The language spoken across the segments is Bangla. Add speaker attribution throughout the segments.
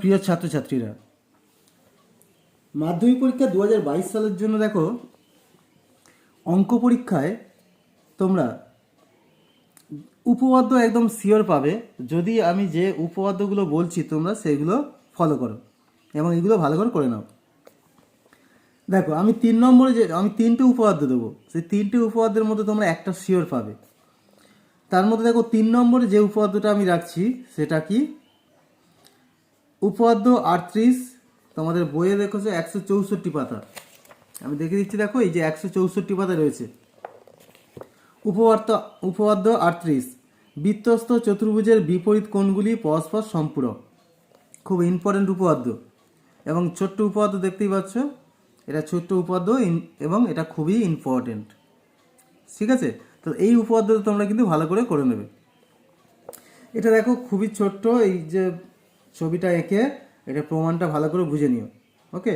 Speaker 1: প্রিয় ছাত্রছাত্রীরা, মাধ্যমিক পরীক্ষা 2022 সালের জন্য দেখো অঙ্ক পরীক্ষায় তোমরা উপপাদ্য একদম শিওর পাবে যদি আমি যে উপপাদ্যগুলো বলছি তোমরা সেগুলো ফলো করো এবং এগুলো ভালো করে নাও। দেখো আমি 3 নম্বরে আমি 3টে উপপাদ্য দেবো, সেই 3টে উপপাদ্যের মধ্যে তোমরা একটা শিওর পাবে। তার মধ্যে দেখো 3 নম্বরে যে উপপাদ্যটা আমি রাখছি সেটা কি, উপপাদ্য 38, তোমাদের বইয়ে দেখেছো 164 পাতা। আমি দেখে দিচ্ছি, দেখো এই যে 164 পাতা রয়েছে। উপপাদ্য 38, বৃত্তস্থ চতুর্ভুজের বিপরীত কোণগুলি পরস্পর সম্পূরক। খুব ইম্পর্টেন্ট উপপাদ্য এবং ছোট্ট উপপাদ্য দেখতেই পাচ্ছ, এটা ছোট্ট উপপাদ্য এবং এটা খুবই ইম্পর্টেন্ট। ঠিক আছে, তো এই উপপাদ্যটা তোমরা কিন্তু ভালো করে নেবে। এটা দেখো খুবই ছোট্ট, এই যে ছবিটা এঁকে এটা প্রমাণটা ভালো করে বুঝে নিও। ওকে,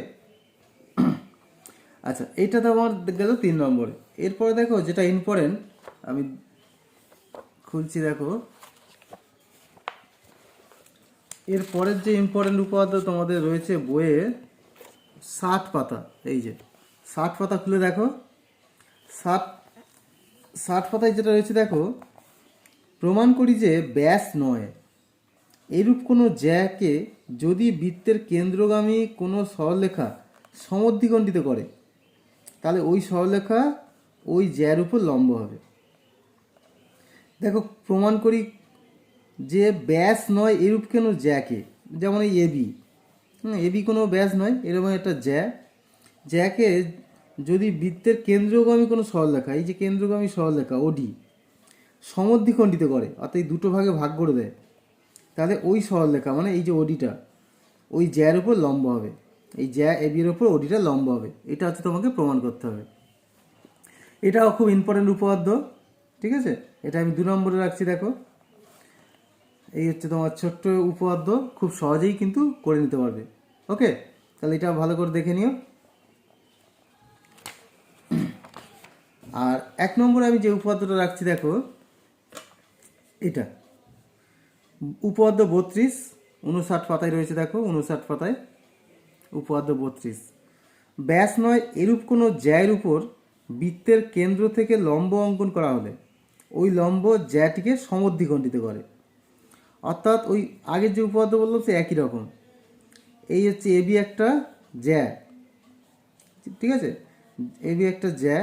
Speaker 1: আচ্ছা এইটা তো আমার গেল 3 নম্বরে। এরপরে দেখো যেটা ইম্পর্টেন্ট, আমি খুলছি, দেখো এরপরের যে ইম্পর্টেন্ট উপপাদ্য তোমাদের রয়েছে বইয়ে 60 পাতা। এই যে 60 পাতা খুলে দেখো, 60 পাতায় যেটা রয়েছে দেখো, প্রমাণ করি যে ব্যাস নয় এরূপ কোনো জ্যাকে যদি বৃত্তের কেন্দ্রগামী কোনো সরলরেখা সমদ্বিখণ্ডিত করে তাহলে ওই সরলরেখা ওই জ্যার উপর লম্ব হবে। দেখো প্রমাণ করি যে ব্যাস নয় এরূপ কোনো জ্যাকে, যেমন এই এবি, এবি কোনো ব্যাস নয়, এরকম একটা জ্যাকে যদি বৃত্তের কেন্দ্রগামী কোনো সরলরেখা, এই যে কেন্দ্রগামী সরলরেখা ওডি সমদ্বিখণ্ডিত করে, অর্থাৎ এই দুটো ভাগে ভাগ করে দেয়, তাহলে ওই সরলরেখা মানে এই যে ওডিটা ওই জ্যার উপর লম্ব হবে, এই জ্যা এবির উপর ওডিটা লম্ব হবে। এটা হচ্ছে তোমাকে প্রমাণ করতে হবে। এটাও খুব ইম্পর্টেন্ট উপপাদ্য। ঠিক আছে, এটা আমি 2 নম্বরে রাখছি। দেখো এই হচ্ছে তোমার ছোট্ট উপপাদ্য, খুব সহজেই কিন্তু করে নিতে পারবে। ওকে, তাহলে এটা ভালো করে দেখে নিও। আর 1 নম্বরে আমি যে উপপাদ্যটা রাখছি দেখো, এটা উপপাদ্য 32, 59 পাতায় রয়েছে। দেখো 59 পাতায় উপপাদ্য 32, ব্যাস নয় এরূপ কোনো জ্যায়ের উপর বৃত্তের কেন্দ্র থেকে লম্ব অঙ্কন করা হলে ওই লম্ব জ্যাটিকে সমদ্বিখণ্ডিত করে। অর্থাৎ ওই আগের যে উপপাদ্য বললাম সে একই রকম। এই হচ্ছে এবি একটা জ্যা, ঠিক আছে, এবি একটা জ্যা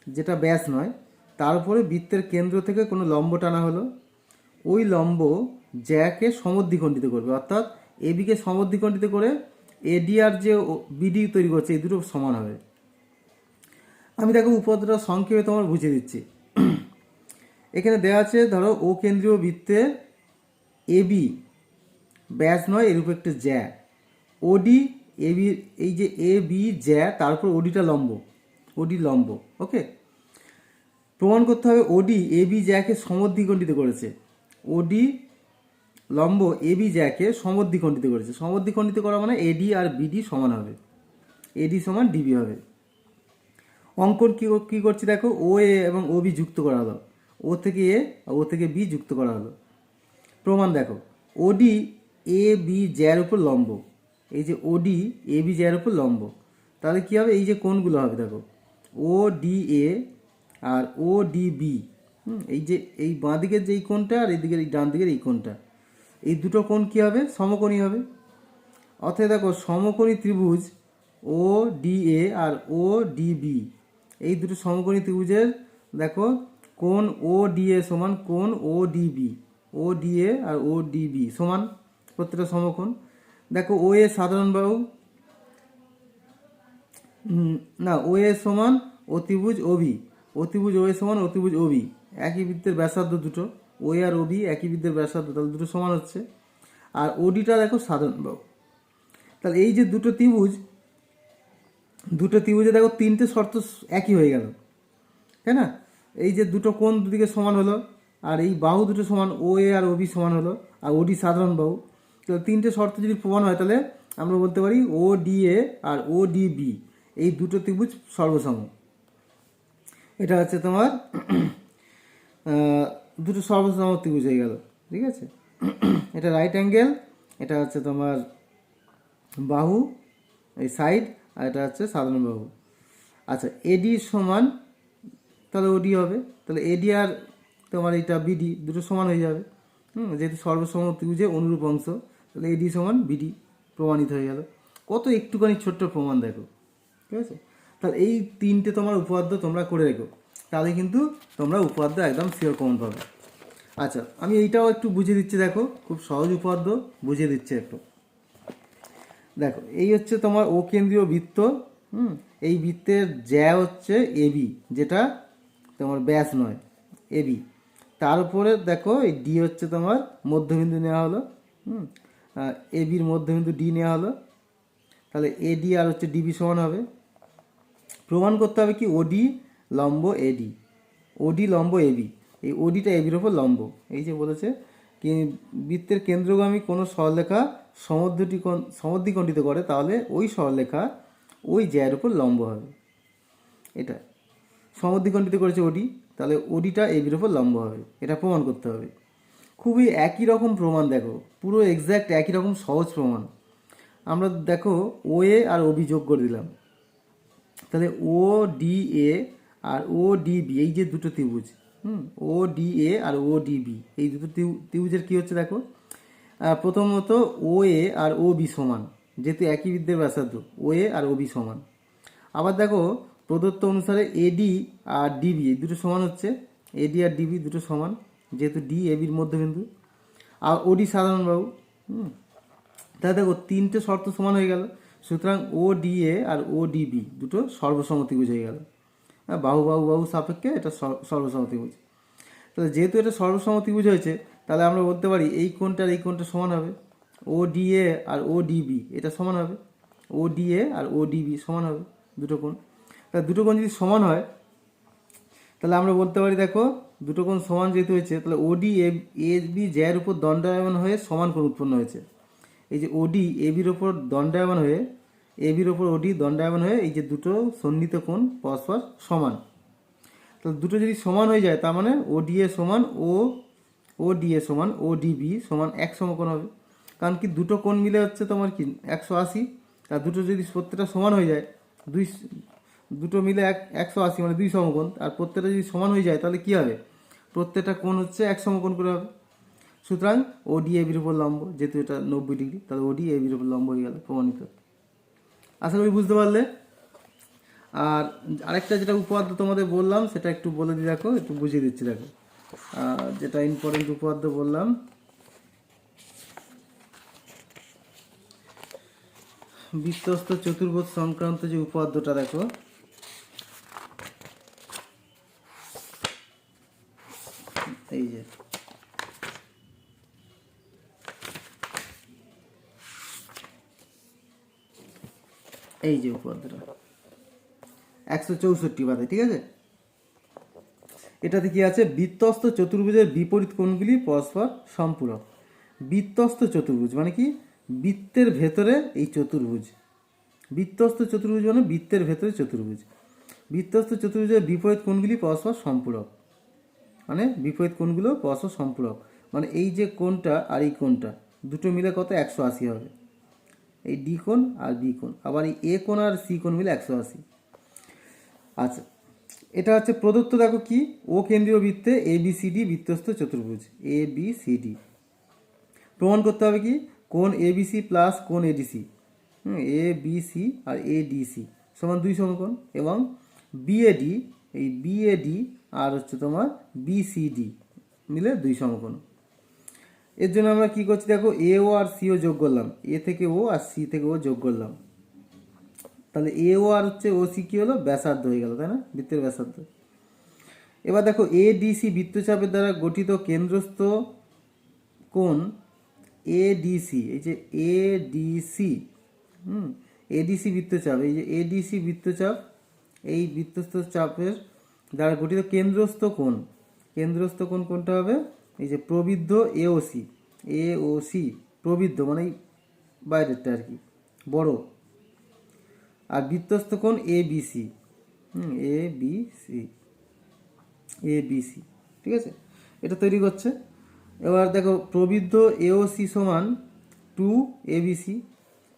Speaker 1: যেটা ব্যাস নয়, তার উপরে বৃত্তের কেন্দ্র থেকে কোনো লম্ব টানা হলো, ওই লম্ব জ্যাকে সমদ্বিখণ্ডিত করবে। অর্থাৎ এবিকে সমদ্বিখণ্ডিত করে এডি আর যে বিডি তৈরি করছে এই দুটো সমান হবে। আমি দেখো উপপাদ্যটা সংক্ষেপে তোমার বুঝিয়ে দিচ্ছি। এখানে দেওয়া আছে, ধরো ও কেন্দ্রীয় বৃত্তে এবি ব্যাস নয় এরূপ একটা জ্যা, ওডি এবি, এই যে এ বি জ্যা তারপর ওডিটা লম্ব, ওডি লম্ব। ওকে, প্রমাণ করতে হবে ওডি এবি জ্যাকে সমদ্বিখণ্ডিত করেছে, ওডি লম্ব এবি জ্যাকে সমদ্বিখণ্ডিত করেছে। সমদ্বিখণ্ডিত করা মানে এডি আর বিডি সমান হবে, এডি সমান ডিবি হবে। অঙ্কন কী করছি দেখো, ও এ এবং ও বি যুক্ত করা হলো, ও থেকে এ ও থেকে বি যুক্ত করা হলো। প্রমাণ দেখো, ওডি এ বি জ্যার উপর লম্ব, এই যে ওডি এ বি জ্যার উপর লম্ব, তাহলে কী হবে, এই যে কোণগুলো হবে দেখো, ও ডি এ আর ও ডি বি, এই যে এই বাঁ দিকের যে এই কোণটা আর এই দিকের এই ডান দিকের এই কোণটা, এই দুটো কোণ কী হবে, সমকোণী হবে। অর্থাৎ দেখো সমকোণী ত্রিভুজ ও ডি এ আর ও ডি বি, এই দুটো সমকোণী ত্রিভুজের দেখো কোণ ও ডি এ সমান কোণ O D B, O D A আর ও ডি বি সমান প্রত্যেকটা সমকোণ। দেখো ও এ সাধারণ বাহু, না ও এ সমান অতিভুজ ওবি, অতিভুজ ও এ সমান অতিভুজ ওবি, একই বৃত্তের ব্যাসার্ধ দুটো, ও এ আর ওবি একই বৃত্তের ব্যাসার্ধ, তাহলে দুটো সমান হচ্ছে। আর ওডিটা দেখো সাধারণ বাহু। তাহলে এই যে দুটো ত্রিভুজে দেখো 3টে শর্ত একই হয়ে গেল, তাই না? এই যে দুটো কোণ দুদিকে সমান হলো, আর এই বাহু দুটো সমান, ও এ আর ওবি সমান হলো, আর ওডি সাধারণ বাহু। তো 3টে শর্ত যদি প্রমাণ হয় তাহলে আমরা বলতে পারি ও ডি এ আর ও ডি বি এই দুটো ত্রিভুজ সর্বসম। এটা হচ্ছে তোমার দুটো সর্বসম ত্রিভুজ হয়ে গেল। ঠিক আছে, এটা রাইট অ্যাঙ্গেল এটা হচ্ছে তোমার বাহু, এই সাইড, আর এটা হচ্ছে সাধারণ বাহু। আচ্ছা, এডি সমান, তাহলে ওডি হবে, তাহলে এডি আর তোমার এটা বিডি দুটো সমান হয়ে যাবে। যেহেতু সর্বসম ত্রিভুজে অনুরূপ অংশ, তাহলে এডি সমান বিডি প্রমাণিত হয়ে গেল। কত একটুখানি ছোট্ট প্রমাণ দেখো, ঠিক আছে। তাহলে এই তিনটে তোমার উপপাদ্য তোমরা করে রেখো, তাহলে কিন্তু তোমরা উপপাদ্য একদম শিওর কমন পাবে। আচ্ছা, আমি এইটাও একটু বুঝিয়ে দিচ্ছি, দেখো খুব সহজ উপপাদ্য বুঝিয়ে দিচ্ছে একটু। দেখো, এই হচ্ছে তোমার ও কেন্দ্রীয় বৃত্ত। এই বৃত্তের জ্যা হচ্ছে এবি, যেটা তোমার ব্যাস নয়, এবি। তার উপরে দেখো এই ডি হচ্ছে তোমার মধ্যবিন্দু নেওয়া হলো। এবির মধ্যবিন্দু ডি নেওয়া হলো, তাহলে এডি আর হচ্ছে ডিবি সমান হবে। প্রমাণ করতে হবে কি, ওডি লম্ব এডি, ওডি লম্ব এবি, এই ওডিটা এবির ওপর লম্ব। এই যে বলেছে কি, বৃত্তের কেন্দ্রগামী কোনো সরলরেখা সমদ্বিখণ্ডিত করে, তাহলে ওই সরলরেখা ওই জ্যার উপর লম্ব হবে। এটা সমদ্বিখণ্ডিত করেছে ওডি, তাহলে ওডিটা এবির ওপর লম্ব হবে, এটা প্রমাণ করতে হবে। খুবই একই রকম প্রমাণ, দেখো পুরো এক্স্যাক্ট একই রকম সহজ প্রমাণ। আমরা দেখো ও এ আর ওবি যোগ করে দিলাম, তাহলে ও ডি এ আর ও ডি বি, এই যে দুটো ত্রিভুজ, ও ডি এ আর ও ডি বি, এই দুটো ত্রিভুজের কী হচ্ছে দেখো, প্রথমত ও এ আর ও বি সমান, যেহেতু একই বৃত্তের ব্যাসার্ধ, ও এ আর ও বি সমান। আবার দেখো প্রদত্ত অনুসারে এডি আর ডিবি এই দুটো সমান হচ্ছে, এডি আর ডিবি দুটো সমান, যেহেতু ডি এবির মধ্যবিন্দু, আর ওডি সাধারণ বাহু। তাহলে দেখো তিনটে শর্ত সমান হয়ে গেল, সুতরাং ও ডি এ আর ও ডি বি দুটো সর্বসম ত্রিভুজ হয়ে গেল। বাহু বাহু বাহু সাপেক্ষে এটা সর্বসম ত্রিভুজ। তাহলে যেহেতু এটা সর্বসম ত্রিভুজ হয়েছে, তাহলে আমরা বলতে পারি এই কোণটা আর এই কোণটা সমান হবে, ও ডি এ আর ও ডি বি এটা সমান হবে, ও ডি এ আর ও ডি বি সমান হবে দুটো কোণ। তাহলে দুটো কোণ যদি সমান হয়, তাহলে আমরা বলতে পারি দেখো দুটো কোণ সমান যেহেতু হয়েছে, তাহলে ওডি এ বি জ্যার উপর দণ্ডায়মান হয়ে সমান কোণ উৎপন্ন হয়েছে। এই যে ওডি এবির ওপর দণ্ডায়মান হয়ে, এবির ওপর ওডি দণ্ডায়মান হয়ে, এই যে দুটো সন্নিহিত কোণ পরস্পর সমান। তাহলে দুটো যদি সমান হয়ে যায়, তার মানে ওডিএ সমান ও ডিএ সমান ও ডিবি সমান এক সমকোণ হবে। কারণ কি, দুটো কোণ মিলে হচ্ছে তোমার কি 180, আর দুটো যদি প্রত্যেকটা সমান হয়ে যায়, দুটো মিলে 180 মানে 2 সমকোণ, আর প্রত্যেকটা যদি সমান হয়ে যায়, তাহলে কি হবে, প্রত্যেকটা কোণ হচ্ছে এক সমকোণ করে হবে। সুতরাং ওডি এবির উপর লম্ব, যেহেতু এটা 90 ডিগ্রি, তাহলে ওডি এবির উপর লম্ব হয়ে গেল, প্রমাণিত। আশা করি বুঝতে পারলে। আর আরেকটা যেটা উপপাদ্য তোমাদের বললাম, সেটা একটু বলে দিই, দেখো একটু বুঝিয়ে দিচ্ছি। দেখো যেটা ইম্পর্টেন্ট উপপাদ্য বললাম, বৃত্তস্থ চতুর্ভুজ সংক্রান্ত যে উপপাদ্যটা, দেখো এই যে উপপাদ্যটা 164 পাতায়, ঠিক আছে। এটাতে কি আছে, বৃত্তস্থ চতুর্ভুজের বিপরীত কোণগুলি পরস্পর সম্পূরক। বৃত্তস্থ চতুর্ভুজ মানে কি, বৃত্তের ভেতরে এই চতুর্ভুজ, বৃত্তস্থ চতুর্ভুজ মানে বৃত্তের ভেতরে চতুর্ভুজ। বৃত্তস্থ চতুর্ভুজের বিপরীত কোণগুলি পরস্পর সম্পূরক, মানে বিপরীত কোণগুলো পরস্পর সম্পূরক, মানে এই যে কোণটা আর এই কোণটা দুটো মিলে কত, 180 হবে। এই ডি কোণ আর বি কোণ, আবার এই এ কোণ আর সি কোণ মিলে 180। আচ্ছা, এটা হচ্ছে প্রদত্ত, দেখো কি, ও কেন্দ্রীয় বৃত্তে এ বি সি ডি বৃত্তস্থ চতুর্ভুজ, এ বি সি ডি। প্রমাণ করতে হবে কি, কোণ এ বি সি প্লাস কোণ এডিসি, এ বি সি আর এ ডি সি সমান 2 সমকোণ, এবং বিএডি, এই বিএডি আর হচ্ছে তোমার বিসিডি মিলে 2 সমকোণ। এর জন্য আমরা কি করছি, দেখো এ ও আর সিও যোগ করলাম, এ থেকে ও আর সি থেকে ও যোগ করলাম, তাহলে এ ও আর হচ্ছে ও সি কি হলো, ব্যাসার্ধ হয়ে গেল, তাই না, বৃত্তের ব্যাসার্ধ। এবার দেখো এডিসি বৃত্তচাপের দ্বারা গঠিত কেন্দ্রস্থ কোণ এডিসি, এই যে এডিসি, এডিসি বৃত্তচাপ, এই যে এডিসি বৃত্তচাপ, এই বৃত্তস্থ চাপের দ্বারা গঠিত কেন্দ্রস্থ কোণ, কেন্দ্রস্থ কোণ কোনটা হবে, এই যে প্রবৃদ্ধ এওসি, এওসি প্রবৃদ্ধ মানে এই বাইরেরটা আর কি, বড়, আর বৃত্তস্থ কোণ এবিসি, এবিসি, এবিসি, ঠিক আছে, এটা তৈরি করছে। এবার দেখো প্রবৃদ্ধ এওসি সমান টু এবিসি,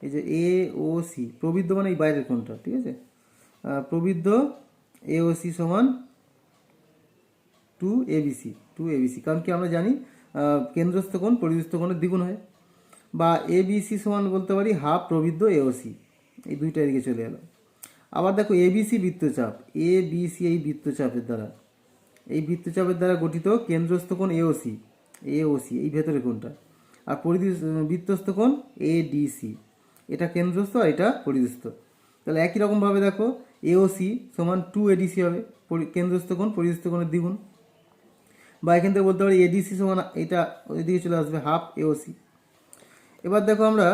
Speaker 1: এই যে এ ও সি, প্রবৃদ্ধ মানে এই বাইরের কোণটা, ঠিক আছে, প্রবৃদ্ধ এ ও সি সমান টু এবিসি, কারণ কি আমরা জানি কেন্দ্রস্থ কোণ পরিদুস্থ কোণের দ্বিগুণ হয়, বা এবিসি সমান বলতে পারি হাফ প্রবৃদ্ধ এওসি, এই দুইটা এদিকে চলে এলো। আবার দেখো এবিসি বৃত্তচাপ, এবিসি এই বৃত্তচাপের দ্বারা গঠিত কেন্দ্রস্থ কোণ এওসি, এই ভেতরের কোণটা, আর বৃত্তস্থ কোণ এডিসি, এটা কেন্দ্রস্থ আর এটা পরিদুস্থ। তাহলে একই রকমভাবে দেখো এওসি সমান টু এডিসি হবে, কেন্দ্রস্থ কোণ পরিদুস্থ কোণের দ্বিগুণ, বা এখান থেকে বলতে পারি এডিসি সমান এটা ওইদিকে চলে আসবে হাফ এওসি। এবার দেখো আমরা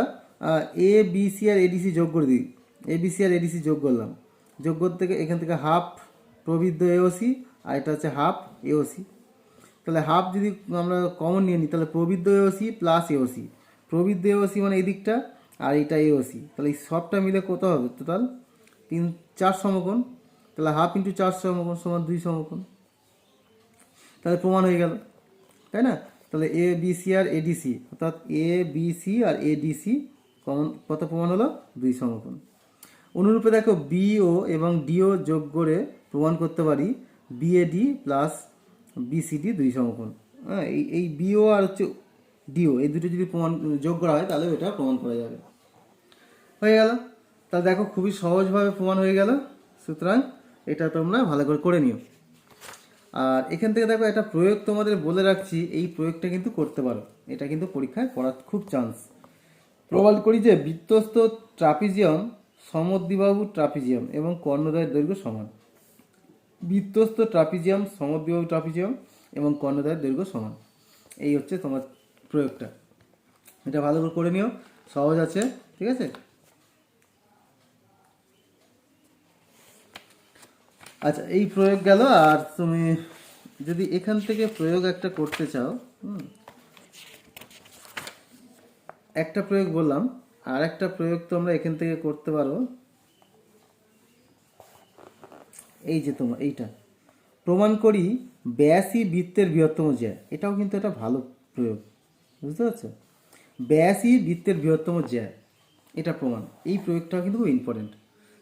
Speaker 1: এ বিসি আর এডিসি যোগ করে দিই, এবিসি আর এডিসি যোগ করলাম, যোগ করতে এখান থেকে হাফ প্রবৃদ্ধ এওসি আর এটা হচ্ছে হাফ এওসি। তাহলে হাফ যদি আমরা কমন নিয়ে নিই তাহলে প্রবৃদ্ধ এওসি প্লাস এওসি, প্রবৃদ্ধ এওসি মানে এই দিকটা আর এটা এওসি, তাহলে এই সবটা মিলে কত হবে টোটাল 4 সমকোণ, তাহলে হাফ ইন্টু 4 সমকোণ সমান 2 সমকোণ, তাহলে প্রমাণ হয়ে গেল, তাই না? তাহলে এ বিসি আর এডিসি অর্থাৎ এ বিসি আর এডিসি কত প্রমাণ হলো 2 সমকোণ। অনুরূপে দেখো বিও এবং ডিও যোগ করে প্রমাণ করতে পারি বিএডি প্লাস বিসিডি 2 সমকোণ। হ্যাঁ, এই বিও আর হচ্ছে ডিও এই দুটো যদি প্রমাণ যোগ করা হয় তাহলে এটা প্রমাণ করা যাবে। হয়ে গেল, তাহলে দেখো খুবই সহজভাবে প্রমাণ হয়ে গেল, সুতরাং এটা তোমরা ভালো করে নিও। আর এখান থেকে দেখো একটা প্রয়োগ তোমাদের বলে রাখছি, এই প্রয়োগটা কিন্তু করতে পারো, এটা কিন্তু পরীক্ষায় পড়ার খুব চান্স। প্রমাণ করি যে বৃত্তস্থ ট্রাপিজিয়াম সমদ্বিবাহু ট্রাপিজিয়াম এবং কর্ণদ্বয়ের দৈর্ঘ্য সমান, বৃত্তস্থ ট্রাপিজিয়াম সমদ্বিবাহু ট্রাপিজিয়াম এবং কর্ণদ্বয়ের দৈর্ঘ্য সমান, এই হচ্ছে তোমার প্রয়োগটা, এটা ভালো করে নিও, সহজ আছে, ঠিক আছে। আচ্ছা, এই প্রয়োগ গেল। আর তুমি যদি এখান থেকে প্রয়োগ একটা করতে চাও, একটা প্রয়োগ বললাম, আর একটা প্রয়োগ তোমরা এখান থেকে করতে পারো, এই যে তোমার এইটা প্রমাণ করি ব্যাসই বৃত্তের বৃহত্তম জ্যা, এটাও কিন্তু একটা ভালো প্রয়োগ, বুঝতে পারছো, ব্যাসই বৃত্তের বৃহত্তম জ্যা, এটা প্রমাণ, এই প্রয়োগটাও কিন্তু খুব ইম্পর্টেন্ট।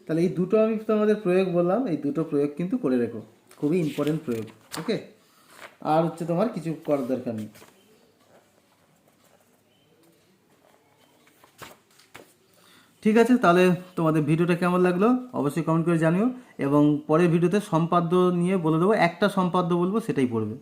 Speaker 1: তাহলে এই দুটো আমি তোমাদের প্রয়োগ বললাম, এই দুটো প্রয়োগ কিন্তু করে রেখো, খুবই ইম্পর্টেন্ট প্রয়োগ, ওকে। আর হচ্ছে তোমার কিছু করার দরকার নেই। ঠিক আছে, তাহলে তোমাদের ভিডিওটা কেমন লাগলো অবশ্যই কমেন্ট করে জানিও, এবং পরের ভিডিওতে সম্পাদ্য নিয়ে বলে দেবো, একটা সম্পাদ্য বলবো সেটাই পড়বে।